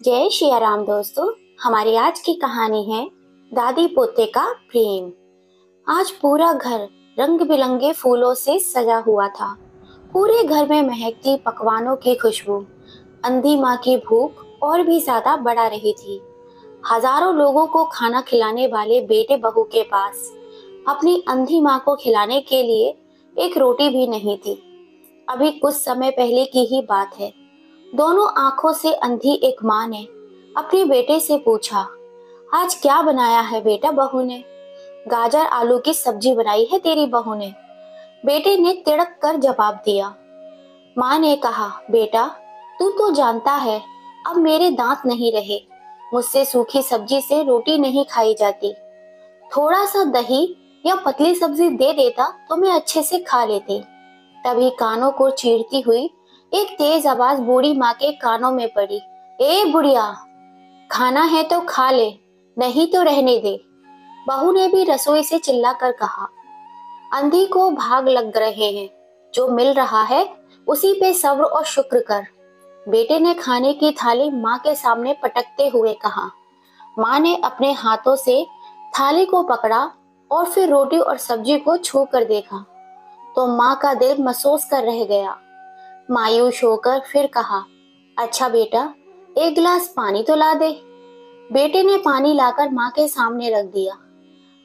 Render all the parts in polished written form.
जय श्री राम दोस्तों। हमारी आज की कहानी है दादी पोते का प्रेम। आज पूरा घर रंग बिरंगे फूलों से सजा हुआ था। पूरे घर में महकती पकवानों की खुशबू अंधी माँ की भूख और भी ज्यादा बढ़ा रही थी। हजारों लोगों को खाना खिलाने वाले बेटे बहू के पास अपनी अंधी माँ को खिलाने के लिए एक रोटी भी नहीं थी। अभी कुछ समय पहले की ही बात है। दोनों आंखों से अंधी एक माँ ने अपने बेटे से पूछा, आज क्या बनाया है बेटा बहू ने? गाजर आलू की सब्जी बनाई है तेरी बहू ने। बेटे ने तिड़क कर जवाब दिया। माँ ने कहा, बेटा तू तो जानता है अब मेरे दांत नहीं रहे, मुझसे सूखी सब्जी से रोटी नहीं खाई जाती। थोड़ा सा दही या पतली सब्जी दे देता तो मैं अच्छे से खा लेती। तभी कानों को चीरती हुई एक तेज आवाज बूढ़ी माँ के कानों में पड़ी। ए बुढ़िया, खाना है तो खा ले, नहीं तो रहने दे। बहू ने भी रसोई से चिल्लाकर कहा, अंधी को भाग लग रहे हैं, जो मिल रहा है उसी पे सब्र और शुक्र कर। बेटे ने खाने की थाली माँ के सामने पटकते हुए कहा। माँ ने अपने हाथों से थाली को पकड़ा और फिर रोटी और सब्जी को छू कर देखा तो माँ का दिल महसूस कर रह गया। मायूस होकर फिर कहा, अच्छा बेटा, एक गिलास पानी तो ला दे। बेटे ने पानी लाकर माँ के सामने रख दिया।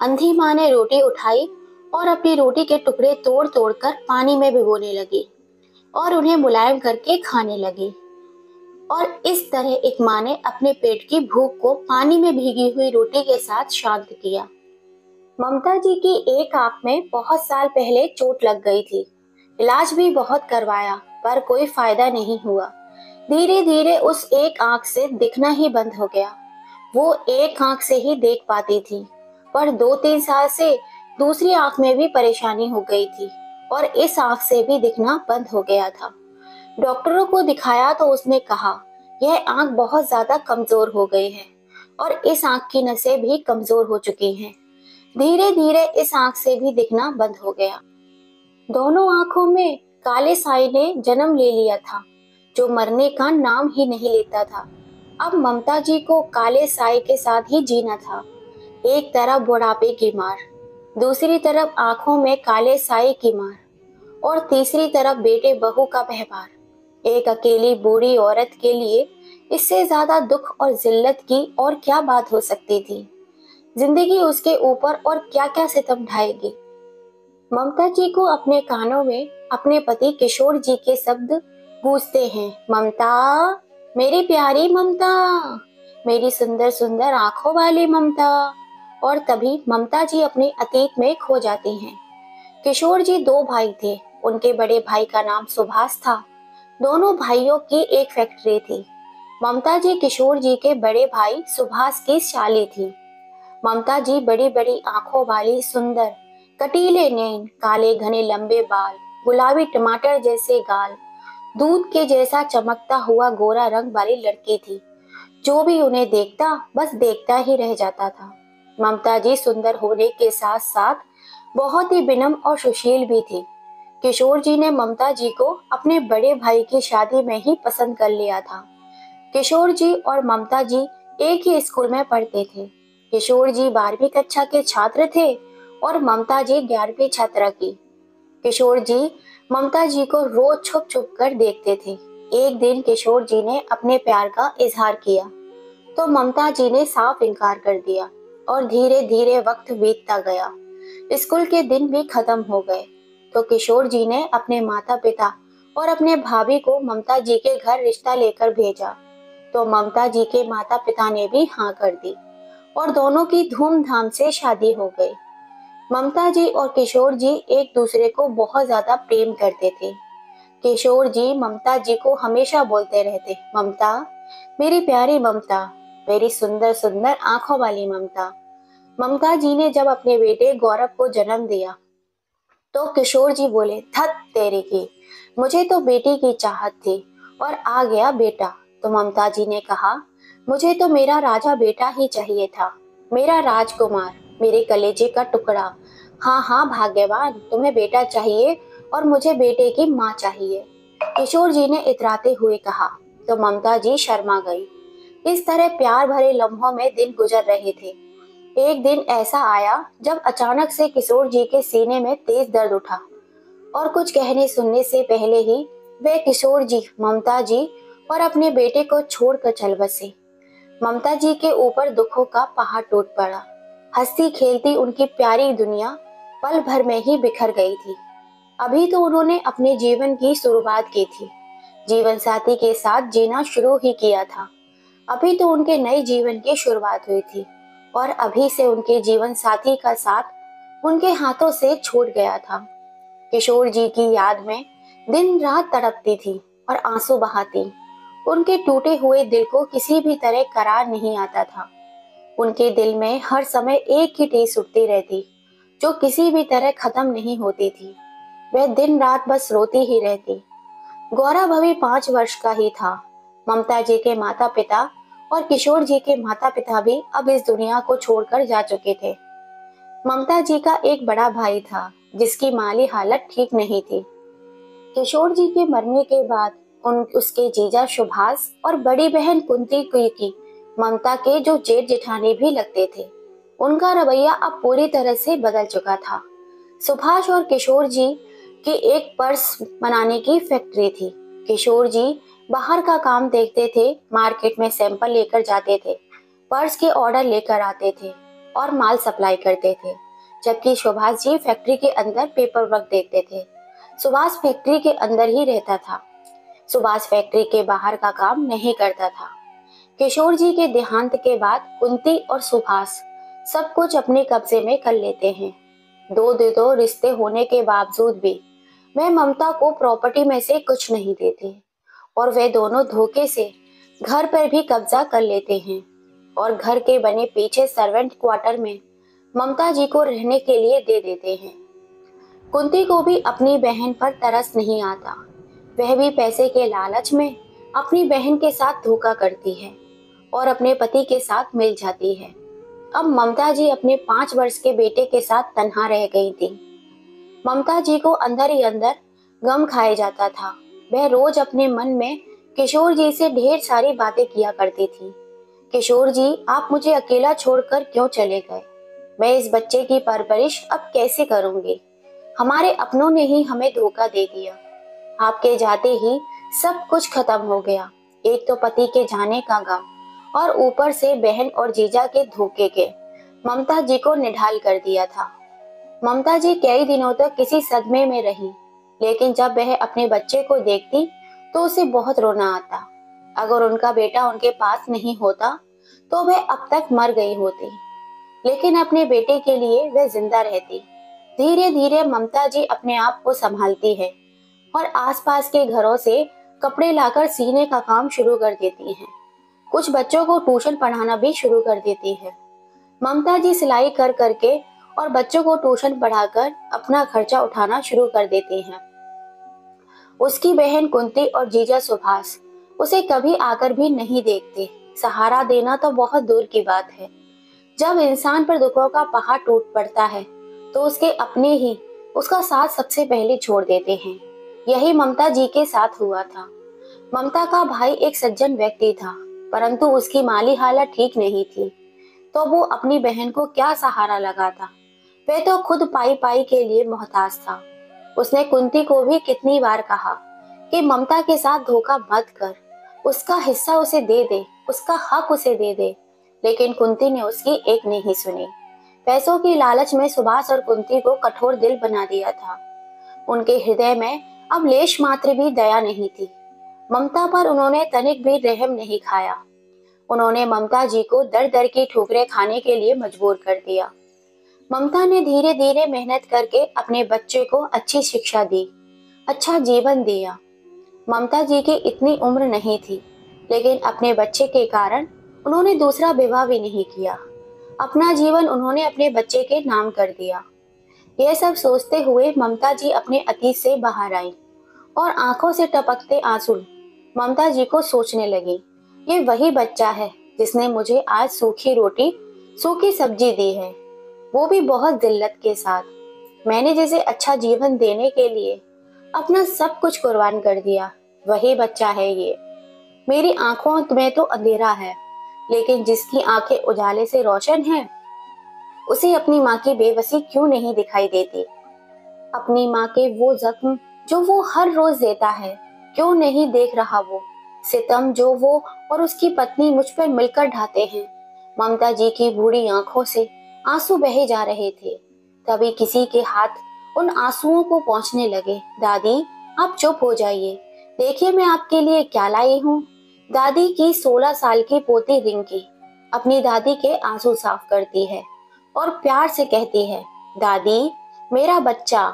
अंधी माँ ने रोटी उठाई और अपनी रोटी के टुकड़े तोड़ तोड़ कर पानी में भिगोने लगी और उन्हें मुलायम करके खाने लगी। और इस तरह एक माँ ने अपने पेट की भूख को पानी में भीगी हुई रोटी के साथ शांत किया। ममता जी की एक आंख में बहुत साल पहले चोट लग गई थी। इलाज भी बहुत करवाया पर कोई फायदा नहीं हुआ। धीरे धीरे उस एक आंख से दिखना ही बंद हो गया। वो एक आंख से ही देख पाती थी, पर 2-3 साल से दूसरी आंख में भी परेशानी हो गई थी और इस आंख से भी दिखना बंद हो गया था। डॉक्टरों को दिखाया तो उसने कहा, यह आंख बहुत ज्यादा कमजोर हो गई है और इस आंख की नसें भी कमजोर हो चुकी हैं। धीरे धीरे इस आंख से भी दिखना बंद हो गया। दोनों आंखों में काले साए ने जन्म ले लिया था, जो मरने का नाम ही नहीं लेता था। अब ममता जी को काले साए के साथ ही जीना था। एक तरफ बुढ़ापे की मार, दूसरी तरफ आंखों में काले साए की मार और तीसरी तरफ बेटे बहू का व्यवहार। एक अकेली बूढ़ी औरत के लिए इससे ज्यादा दुख और जिल्लत की और क्या बात हो सकती थी। जिंदगी उसके ऊपर और क्या क्या सितम ढाएगी। ममता जी को अपने कानों में अपने पति किशोर जी के शब्द गूंजते हैं, ममता, मेरी प्यारी ममता, मेरी सुंदर सुंदर आंखों वाली ममता। और तभी ममता जी अपने अतीत में खो जाती हैं। किशोर जी 2 भाई थे। उनके बड़े भाई का नाम सुभाष था। दोनों भाइयों की एक फैक्ट्री थी। ममता जी किशोर जी के बड़े भाई सुभाष की साली थी। ममता जी बड़ी बड़ी आंखों वाली सुंदर, कटीले नैन, काले घने लंबे बाल, गुलाबी टमाटर जैसे गाल, दूध के जैसा चमकता हुआ गोरा रंग वाली लड़की थी। जो भी उन्हें देखता बस देखता ही रह जाता था। ममता जी सुंदर होने के साथ साथ बहुत ही विनम्र और सुशील भी थी। किशोर जी ने ममता जी को अपने बड़े भाई की शादी में ही पसंद कर लिया था। किशोर जी और ममता जी एक ही स्कूल में पढ़ते थे। किशोर जी 12वीं कक्षा के छात्र थे और ममता जी 11वीं छात्रा की। किशोर जी ममता जी को रोज छुप छुप कर देखते थे। एक दिन किशोर जी ने अपने प्यार का इजहार किया तो ममता जी ने साफ इनकार कर दिया और धीरे धीरे वक्त बीतता गया। स्कूल के दिन भी खत्म हो गए तो किशोर जी ने अपने माता पिता और अपने भाभी को ममता जी के घर रिश्ता लेकर भेजा तो ममता जी के माता पिता ने भी हाँ कर दी और दोनों की धूमधाम से शादी हो गई। ममता जी और किशोर जी एक दूसरे को बहुत ज्यादा प्रेम करते थे। किशोर जी ममता जी को हमेशा बोलते रहते, ममता, मेरी प्यारी ममता, मेरी सुंदर सुंदर आंखों वाली ममता। ममता जी ने जब अपने बेटे गौरव को जन्म दिया तो किशोर जी बोले, धत तेरे की, मुझे तो बेटी की चाहत थी और आ गया बेटा। तो ममता जी ने कहा, मुझे तो मेरा राजा बेटा ही चाहिए था, मेरा राजकुमार, मेरे कलेजे का टुकड़ा। हाँ हाँ भाग्यवान, तुम्हें बेटा चाहिए और मुझे बेटे की माँ चाहिए। किशोर जी ने इतराते हुए कहा तो ममता जी शर्मा गई। इस तरह प्यार भरे लम्हों में दिन गुजर रहे थे। एक दिन ऐसा आया जब अचानक से किशोर जी के सीने में तेज दर्द उठा और कुछ कहने सुनने से पहले ही वे किशोर जी, ममता जी और अपने बेटे को छोड़कर चल बसे। ममता जी के ऊपर दुखों का पहाड़ टूट पड़ा। हंसती खेलती उनकी प्यारी दुनिया पल भर में ही बिखर गई थी। अभी तो उन्होंने अपने जीवन की शुरुआत की थी, जीवन साथी के साथ जीना शुरू ही किया था। अभी तो उनके नए जीवन की शुरुआत हुई थी और अभी से उनके जीवन साथी का साथ उनके हाथों से छूट गया था। किशोर जी की याद में दिन रात तड़पती थी और आंसू बहाती। उनके टूटे हुए दिल को किसी भी तरह करार नहीं आता था। उनके दिल में हर समय एक ही टेस उठती रहती, जो किसी भी तरह खत्म नहीं होती थी। वह दिन रात बस रोती ही रहती। गौरव अभी 5 वर्ष का ही था। ममता जी के माता पिता और किशोर जी के माता पिता भी अब इस दुनिया को छोड़कर जा चुके थे। ममता जी का एक बड़ा भाई था जिसकी माली हालत ठीक नहीं थी। किशोर जी के मरने के बाद उसके जीजा सुभाष और बड़ी बहन कुंती की ममता के जो जेठ जेठानी भी लगते थे, उनका रवैया अब पूरी तरह से बदल चुका था। सुभाष और किशोर जी की एक पर्स बनाने की फैक्ट्री थी। किशोर जी बाहर का काम देखते थे, मार्केट में सैंपल लेकर जाते थे, पर्स के ऑर्डर लेकर आते थे और माल सप्लाई करते थे, जबकि सुभाष जी फैक्ट्री के अंदर पेपर वर्क देखते थे। सुभाष फैक्ट्री के अंदर ही रहता था। सुभाष फैक्ट्री के बाहर का काम नहीं करता था। किशोर जी के देहांत के बाद कुंती और सुभाष सब कुछ अपने कब्जे में कर लेते हैं। दो रिश्ते होने के बावजूद भी वे ममता को प्रॉपर्टी में से कुछ नहीं देते और वे दोनों धोखे से घर पर भी कब्जा कर लेते हैं और घर के बने पीछे सर्वेंट क्वार्टर में ममता जी को रहने के लिए दे देते हैं। कुंती को भी अपनी बहन पर तरस नहीं आता। वह भी पैसे के लालच में अपनी बहन के साथ धोखा करती है और अपने पति के साथ मिल जाती है। अब ममता जी अपने 5 वर्ष के बेटे के साथ तन्हा रह गई थी। ममता जी को अंदर ही अंदर गम खाए जाता था। वह रोज अपने मन में किशोर जी से ढेर सारी बातें किया करती थी। किशोर जी, आप मुझे अकेला छोड़कर क्यों चले गए? मैं इस बच्चे की परवरिश अब कैसे करूंगी? हमारे अपनों ने ही हमें धोखा दे दिया। आपके जाते ही सब कुछ खत्म हो गया। एक तो पति के जाने का गम और ऊपर से बहन और जीजा के धोखे के ममता जी को निढाल कर दिया था। ममता जी कई दिनों तक किसी सदमे में रही, लेकिन जब वह अपने बच्चे को देखती तो उसे बहुत रोना आता। अगर उनका बेटा उनके पास नहीं होता तो वह अब तक मर गई होती, लेकिन अपने बेटे के लिए वह जिंदा रहती। धीरे धीरे ममता जी अपने आप को संभालती है और आसपास के घरों से कपड़े लाकर सीने का काम शुरू कर देती हैं। कुछ बच्चों को ट्यूशन पढ़ाना भी शुरू कर देती है। ममता जी सिलाई कर करके और बच्चों को ट्यूशन पढ़ाकर अपना खर्चा उठाना शुरू कर देती हैं। उसकी बहन कुंती और जीजा सुभाष उसे कभी आकर भी नहीं देखते। सहारा देना तो बहुत दूर की बात है। जब इंसान पर दुखों का पहाड़ टूट पड़ता है तो उसके अपने ही उसका साथ सबसे पहले छोड़ देते हैं। यही ममता जी के साथ हुआ था। ममता का भाई एक सज्जन व्यक्ति था, परंतु उसकी माली हालत ठीक नहीं थी, तो वो अपनी बहन को क्या सहारा लगाता। वह तो खुद पाई पाई के लिए मोहताज था। उसने कुंती को भी कितनी बार कहा कि ममता के साथ धोखा मत कर, उसका हिस्सा उसे दे दे, उसका हक उसे दे दे, लेकिन कुंती ने उसकी एक नहीं सुनी। पैसों की लालच में सुभाष और कुंती को कठोर दिल बना दिया था। उनके हृदय में अब लेश मात्र भी दया नहीं थी। ममता पर उन्होंने तनिक भी रहम नहीं खाया। उन्होंने ममता जी को दर दर की ठोकरें खाने के लिए मजबूर कर दिया। ममता ने धीरे धीरे मेहनत करके अपने बच्चे को अच्छी शिक्षा दी, अच्छा जीवन दिया। ममता जी की इतनी उम्र नहीं थी, लेकिन अपने बच्चे के कारण उन्होंने दूसरा विवाह भी नहीं किया। अपना जीवन उन्होंने अपने बच्चे के नाम कर दिया। यह सब सोचते हुए ममता जी अपने अतीत से बाहर आई और आंखों से टपकते आंसू ममता जी को सोचने लगी, ये वही बच्चा है जिसने मुझे आज सूखी रोटी सूखी सब्जी दी है, वो भी बहुत जिल्लत के साथ। मैंने जिसे अच्छा जीवन देने के लिए अपना सब कुछ कुर्बान कर दिया, वही बच्चा है ये। मेरी आंखों में तो अंधेरा है लेकिन जिसकी आंखें उजाले से रोशन हैं, उसे अपनी माँ की बेबसी क्यों नहीं दिखाई देती? अपनी माँ के वो जख्म जो वो हर रोज देता है, क्यों नहीं देख रहा वो सितम जो वो और उसकी पत्नी मुझ पर मिलकर ढाते हैं? ममता जी की बूढ़ी आंखों से आंसू बहे जा रहे थे। तभी किसी के हाथ उन आंसुओं को पोंछने लगे। दादी, आप चुप हो जाइए, देखिए मैं आपके लिए क्या लाई हूँ। दादी की 16 साल की पोती रिंकी अपनी दादी के आंसू साफ करती है और प्यार से कहती है, दादी, मेरा बच्चा,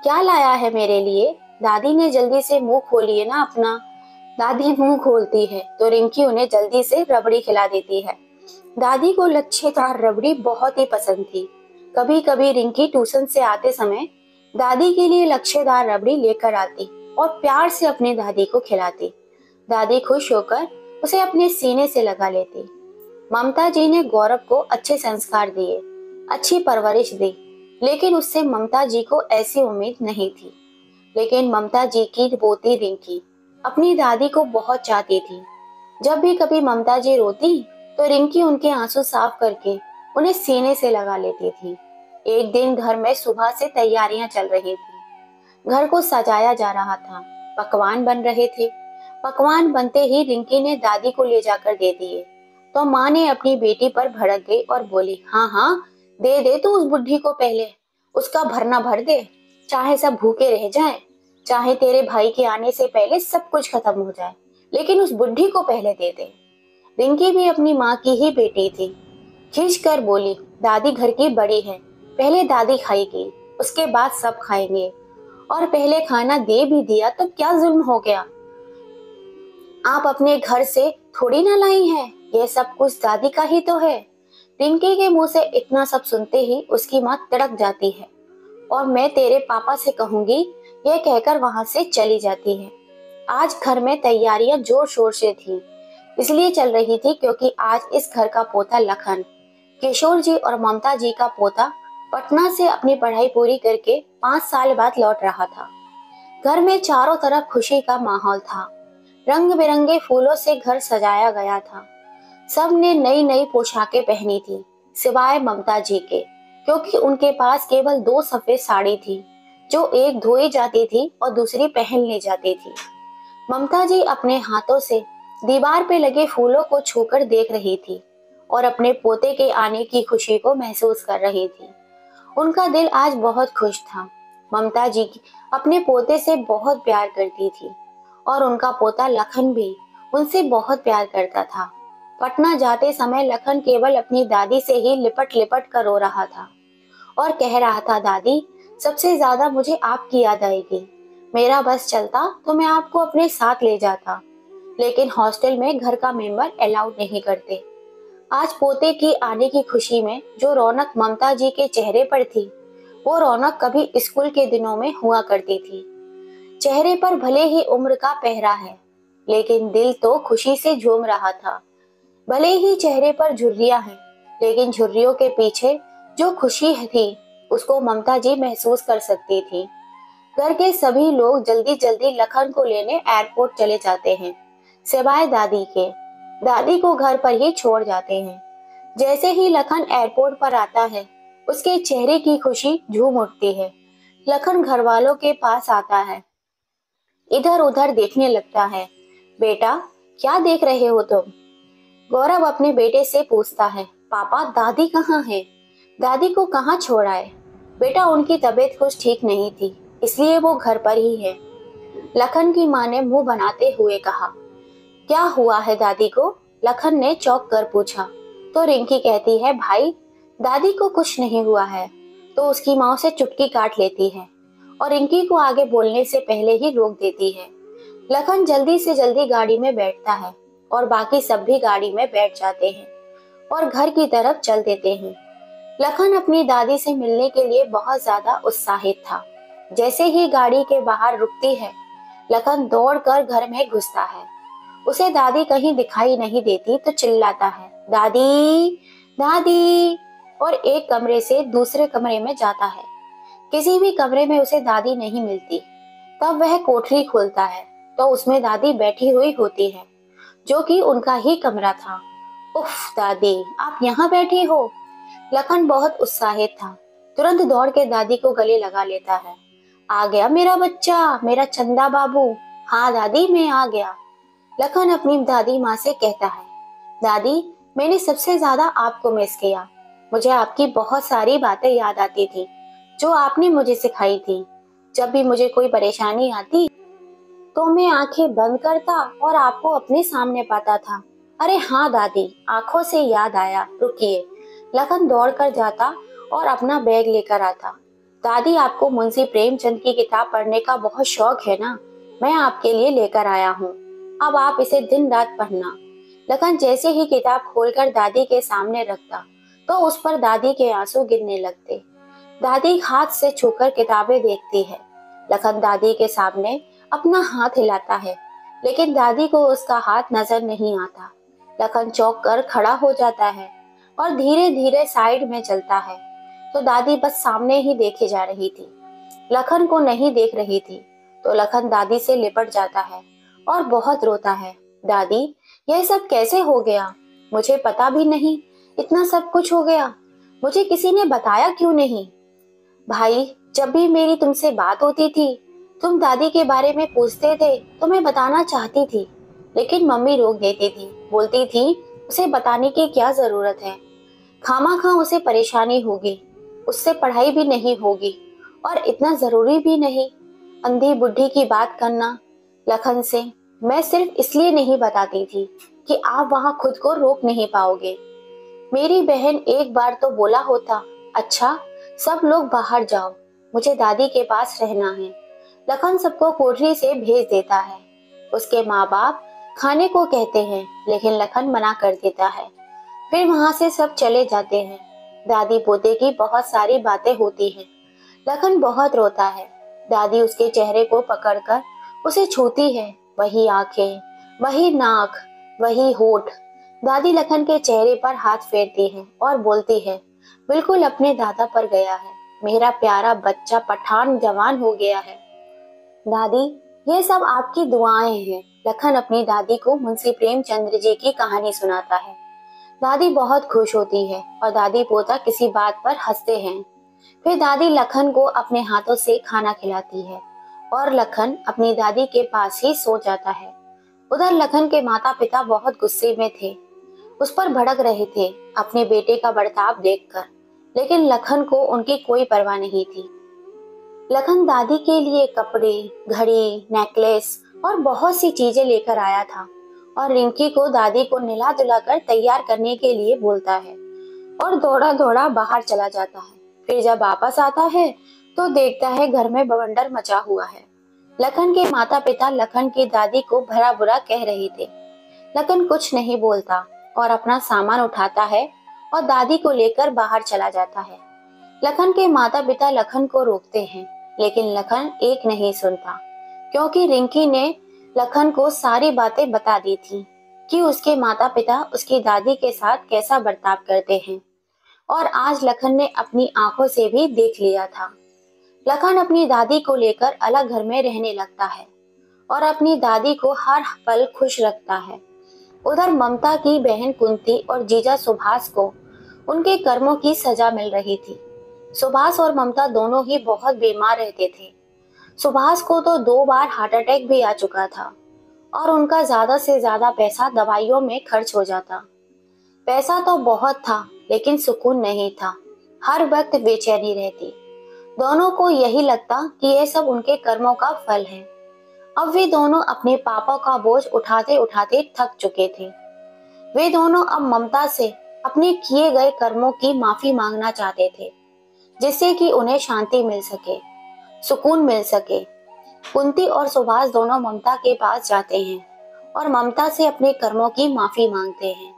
क्या लाया है मेरे लिए? दादी ने जल्दी से मुंह खोलिए ना अपना। दादी मुंह खोलती है तो रिंकी उन्हें जल्दी से रबड़ी खिला देती है। दादी को लच्छेदार रबड़ी बहुत ही पसंद थी। कभी कभी रिंकी ट्यूशन से आते समय दादी के लिए लच्छेदार रबड़ी लेकर आती और प्यार से अपनी दादी को खिलाती। दादी खुश होकर उसे अपने सीने से लगा लेती। ममता जी ने गौरव को अच्छे संस्कार दिए, अच्छी परवरिश दी, लेकिन उससे ममता जी को ऐसी उम्मीद नहीं थी। लेकिन ममता जी की पोती रिंकी अपनी दादी को बहुत चाहती थी। जब भी कभी ममता जी रोती तो रिंकी उनके आंसू साफ करके उन्हें सीने से लगा लेती थी। एक दिन घर में सुबह से तैयारियां चल रही थी। घर को सजाया जा रहा था, पकवान बन रहे थे। पकवान बनते ही रिंकी ने दादी को ले जाकर दे दिए तो माँ ने अपनी बेटी पर भड़क गई और बोली, हाँ हाँ, दे दे तू उस बुढ़ी को पहले, उसका भरना भर दे, चाहे सब भूखे रह जाएं, चाहे तेरे भाई के आने से पहले सब कुछ खत्म हो जाए, लेकिन उस बुढ़ी को पहले दे दे। रिंकी भी अपनी माँ की ही बेटी थी। खींच कर बोली, दादी घर की बड़ी है, पहले दादी खाएगी, उसके बाद सब खाएंगे। और पहले खाना दे भी दिया तो क्या जुल्म हो गया? आप अपने घर से थोड़ी ना लाई हैं, यह सब कुछ दादी का ही तो है। रिंकी के मुंह से इतना सब सुनते ही उसकी माँ तड़क जाती है और मैं तेरे पापा से कहूंगी, यह कहकर वहां से चली जाती है। आज घर में तैयारियां जोर शोर से थी, इसलिए चल रही थी क्योंकि आज इस घर का पोता लखन, किशोर जी और ममता जी का पोता पटना से अपनी पढ़ाई पूरी करके 5 साल बाद लौट रहा था। घर में चारों तरफ खुशी का माहौल था। रंग बिरंगे फूलों से घर सजाया गया था। सब ने नई नई पोशाकें पहनी थी, सिवाय ममता जी के, क्योंकि उनके पास केवल 2 सफेद साड़ी थी, जो एक धोई जाती थी और दूसरी पहन ली जाती थी। ममता जी अपने हाथों से दीवार पे लगे फूलों को छूकर देख रही थी और अपने पोते के आने की खुशी को महसूस कर रही थी। उनका दिल आज बहुत खुश था। ममता जी अपने पोते से बहुत प्यार करती थी और उनका पोता लखन भी उनसे बहुत प्यार करता था। पटना जाते समय लखन केवल अपनी दादी से ही लिपट लिपट कर रो रहा था और कह रहा था, दादी, सबसे ज्यादा मुझे आपकी याद आएगी। मेरा बस चलता तो मैं आपको अपने साथ ले जाता, लेकिन हॉस्टल में घर का मेंबर अलाउड नहीं करते। आज पोते की आने की खुशी में जो रौनक ममता जी के चेहरे पर थी, वो रौनक कभी स्कूल के दिनों में हुआ करती थी। चेहरे पर भले ही उम्र का पहरा है, लेकिन दिल तो खुशी से झूम रहा था। भले ही चेहरे पर झुर्रियां हैं, लेकिन झुर्रियों के पीछे जो खुशी थी, उसको ममता जी महसूस कर सकती थी। घर के सभी लोग जल्दी जल्दी लखन को लेने एयरपोर्ट चले जाते हैं, सिवाय दादी के। दादी को घर पर ही छोड़ जाते हैं। जैसे ही लखन एयरपोर्ट पर आता है, उसके चेहरे की खुशी झूम उठती है। लखन घर वालों के पास आता है, इधर उधर देखने लगता है। बेटा, क्या देख रहे हो तुम? गौरव अपने बेटे से पूछता है, पापा, दादी कहाँ है? दादी को कहाँ छोड़ा है? बेटा, उनकी तबीयत कुछ ठीक नहीं थी, इसलिए वो घर पर ही है। लखन की माँ ने मुंह बनाते हुए कहा। क्या हुआ है दादी को? लखन ने चौंक कर पूछा तो रिंकी कहती है, भाई, दादी को कुछ नहीं हुआ है। तो उसकी माँ उसे चुटकी काट लेती है और रिंकी को आगे बोलने से पहले ही रोक देती है। लखन जल्दी से जल्दी गाड़ी में बैठता है और बाकी सब भी गाड़ी में बैठ जाते हैं और घर की तरफ चल देते हैं। लखन अपनी दादी से मिलने के लिए बहुत ज्यादा उत्साहित था। जैसे ही गाड़ी के बाहर रुकती है, लखन दौड़कर घर में घुसता है। उसे दादी कहीं दिखाई नहीं देती तो चिल्लाता है, दादी, दादी, और एक कमरे से दूसरे कमरे में जाता है। किसी भी कमरे में उसे दादी नहीं मिलती। तब वह कोठरी खोलता है तो उसमें दादी बैठी हुई होती है, जो कि उनका ही कमरा था। उफ दादी, आप यहाँ बैठी हो। लखन बहुत उत्साहित था। तुरंत दौड़ के दादी को गले लगा लेता है। आ गया मेरा बच्चा, मेरा चंदा बाबू। हाँ दादी, मैं आ गया। लखन अपनी दादी माँ से कहता है, दादी, मैंने सबसे ज्यादा आपको मिस किया। मुझे आपकी बहुत सारी बातें याद आती थी जो आपने मुझे सिखाई थी। जब भी मुझे कोई परेशानी आती तो मैं आंखें बंद करता और आपको अपने सामने पाता था। अरे हाँ दादी, आंखों से याद आया, रुकिए। लखन दौड़ कर जाता और अपना बैग लेकर आता। दादी, आपको मुंशी प्रेमचंद की किताब पढ़ने का बहुत शौक है ना? मैं आपके लिए लेकर आया हूँ। अब आप इसे दिन रात पढ़ना। लखन जैसे ही किताब खोलकर दादी के सामने रखता तो उस पर दादी के आंसू गिरने लगते। दादी हाथ से छूकर किताबें देखती है। लखन दादी के सामने अपना हाथ हिलाता है, लेकिन दादी को उसका हाथ नजर नहीं आता। लखन चौंक कर खड़ा हो जाता है और धीरे धीरे साइड में चलता है, तो दादी बस सामने ही देखे जा रही थी, लखन को नहीं देख रही थी। तो लखन दादी से लिपट जाता है और बहुत रोता है। दादी, यह सब कैसे हो गया? मुझे पता भी नहीं, इतना सब कुछ हो गया। मुझे किसी ने बताया क्यों नहीं? भाई, जब भी मेरी तुमसे बात होती थी, तुम दादी के बारे में पूछते थे तो मैं बताना चाहती थी, लेकिन मम्मी रोक देती थी। बोलती थी उसे बताने की क्या जरूरत है, खामाखा उसे परेशानी होगी, उससे पढ़ाई भी नहीं होगी और इतना जरूरी भी नहीं अंधी बुढ़ी की बात करना लखन से। मैं सिर्फ इसलिए नहीं बताती थी कि आप वहाँ खुद को रोक नहीं पाओगे। मेरी बहन एक बार तो बोला होता, अच्छा सब लोग बाहर जाओ, मुझे दादी के पास रहना है। लखन सबको कोठरी से भेज देता है। उसके माँ बाप खाने को कहते हैं, लेकिन लखन मना कर देता है। फिर वहां से सब चले जाते हैं। दादी पोते की बहुत सारी बातें होती हैं। लखन बहुत रोता है। दादी उसके चेहरे को पकड़कर उसे छूती है। वही आंखें, वही नाक, वही होठ। दादी लखन के चेहरे पर हाथ फेरती है और बोलती है, बिल्कुल अपने दादा पर गया है, मेरा प्यारा बच्चा पठान जवान हो गया है। दादी, ये सब आपकी दुआएं हैं। लखन अपनी दादी को मुंशी प्रेमचंद्र जी की कहानी सुनाता है। दादी बहुत खुश होती है और दादी पोता किसी बात पर हंसते हैं। फिर दादी लखन को अपने हाथों से खाना खिलाती है और लखन अपनी दादी के पास ही सो जाता है। उधर लखन के माता पिता बहुत गुस्से में थे, उस पर भड़क रहे थे अपने बेटे का बर्ताव देखकर, लेकिन लखन को उनकी कोई परवाह नहीं थी। लखन दादी के लिए कपड़े, घड़ी, नेकलेस और बहुत सी चीजें लेकर आया था और रिंकी को दादी को नहला धुलाकर तैयार करने के लिए बोलता है और दौड़ा दौड़ा बाहर चला जाता है। फिर जब वापस आता है तो देखता है घर में बवंडर मचा हुआ है। लखन के माता पिता लखन की दादी को भला बुरा कह रहे थे। लखन कुछ नहीं बोलता और अपना सामान उठाता है और दादी को लेकर बाहर चला जाता है। लखन के माता पिता लखन को रोकते हैं, लेकिन लखन एक नहीं सुनता, क्योंकि रिंकी ने लखन को सारी बातें बता दी थी कि उसके माता पिता उसकी दादी के साथ कैसा बर्ताव करते हैं, और आज लखन ने अपनी आंखों से भी देख लिया था। लखन अपनी दादी को लेकर अलग घर में रहने लगता है और अपनी दादी को हर पल खुश रखता है। उधर ममता की बहन कुंती और जीजा सुभाष को उनके कर्मों की सजा मिल रही थी। सुभाष और ममता दोनों ही बहुत बीमार रहते थे। सुभाष को तो 2 बार हार्ट अटैक भी आ चुका था और उनका ज्यादा से ज्यादा पैसा दवाइयों में खर्च हो जाता। पैसा तो बहुत था, लेकिन सुकून नहीं था। हर वक्त बेचैनी रहती। दोनों को यही लगता कि यह सब उनके कर्मों का फल है। अब वे दोनों अपने पापों का बोझ उठाते उठाते थक चुके थे। वे दोनों अब ममता से अपने किए गए कर्मों की माफी मांगना चाहते थे, जिससे कि उन्हें शांति मिल सके, सुकून मिल सके। कुंती और सुभाष दोनों ममता के पास जाते हैं और ममता से अपने कर्मों की माफी मांगते हैं।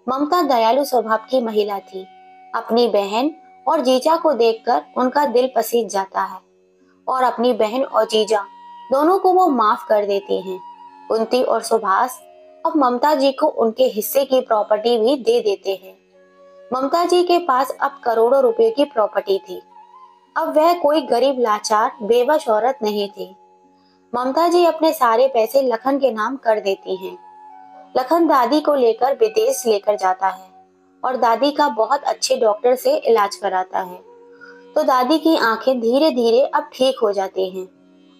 ममता दयालु स्वभाव की महिला थी। अपनी बहन और जीजा को देखकर उनका दिल पसीज जाता है और अपनी बहन और जीजा दोनों को वो माफ कर देती हैं। कुंती और सुभाष अब ममता जी को उनके हिस्से की प्रॉपर्टी भी दे देते हैं। ममता जी के पास अब करोड़ों रुपए की प्रॉपर्टी थी। अब वह कोई गरीब लाचार बेबस औरत नहीं थी। ममता जी अपने सारे पैसे लखन के नाम कर देती हैं। लखन दादी को लेकर विदेश लेकर जाता है और दादी का बहुत अच्छे डॉक्टर से इलाज कराता है। तो दादी की आंखें धीरे धीरे अब ठीक हो जाती हैं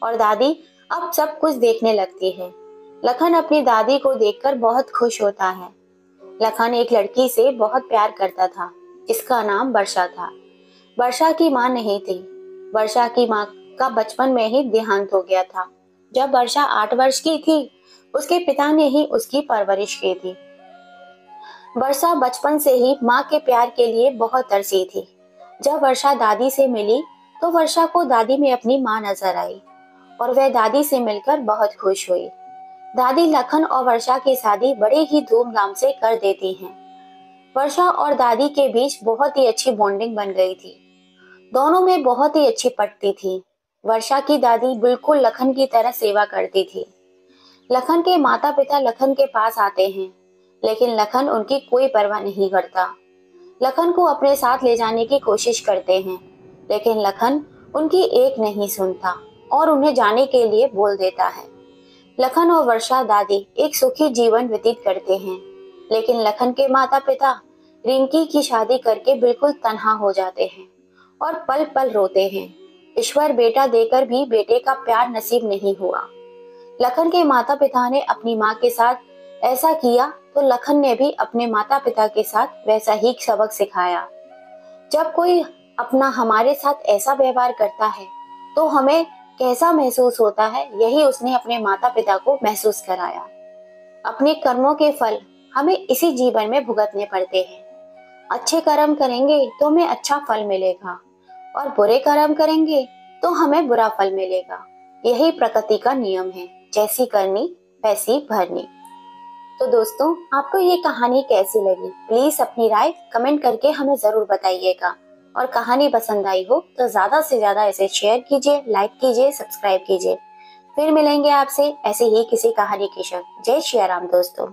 और दादी अब सब कुछ देखने लगती है। लखन अपनी दादी को देखकर बहुत खुश होता है। लखन एक लड़की से बहुत प्यार करता था जिसका नाम वर्षा था। वर्षा की माँ नहीं थी। वर्षा की माँ का बचपन में ही देहांत हो गया था। जब वर्षा 8 वर्ष की थी, उसके पिता ने ही उसकी परवरिश की थी। वर्षा बचपन से ही माँ के प्यार के लिए बहुत तरसी थी। जब वर्षा दादी से मिली तो वर्षा को दादी में अपनी माँ नजर आई और वह दादी से मिलकर बहुत खुश हुई। दादी लखन और वर्षा की शादी बड़े ही धूमधाम से कर देती हैं। वर्षा और दादी के बीच बहुत ही अच्छी बॉन्डिंग बन गई थी। दोनों में बहुत ही अच्छी पटती थी। वर्षा की दादी बिल्कुल लखन की तरह सेवा करती थी। लखन के माता पिता लखन के पास आते हैं, लेकिन लखन उनकी कोई परवाह नहीं करता। लखन को अपने साथ ले जाने की कोशिश करते हैं, लेकिन लखन उनकी एक नहीं सुनता और उन्हें जाने के लिए बोल देता है। लखन और वर्षा दादी एक सुखी जीवन व्यतीत करते हैं, लेकिन लखन के माता पिता रिंकी की शादी करके बिल्कुल तन्हा हो जाते हैं और पल पल रोते हैं। ईश्वर बेटा देकर भी बेटे का प्यार नसीब नहीं हुआ। लखन के माता पिता ने अपनी माँ के साथ ऐसा किया तो लखन ने भी अपने माता पिता के साथ वैसा ही सबक सिखाया। जब कोई अपना हमारे साथ ऐसा व्यवहार करता है तो हमें कैसा महसूस होता है, यही उसने अपने माता पिता को महसूस कराया। अपने कर्मों के फल हमें इसी जीवन में भुगतने पड़ते हैं। अच्छे कर्म करेंगे तो हमें अच्छा फल मिलेगा और बुरे कर्म करेंगे तो हमें बुरा फल मिलेगा। यही प्रकृति का नियम है, जैसी करनी वैसी भरनी। तो दोस्तों, आपको ये कहानी कैसी लगी? प्लीज अपनी राय कमेंट करके हमें जरूर बताइएगा। और कहानी पसंद आई हो तो ज्यादा से ज्यादा इसे शेयर कीजिए, लाइक कीजिए, सब्सक्राइब कीजिए। फिर मिलेंगे आपसे ऐसे ही किसी कहानी के साथ। जय श्री राम दोस्तों।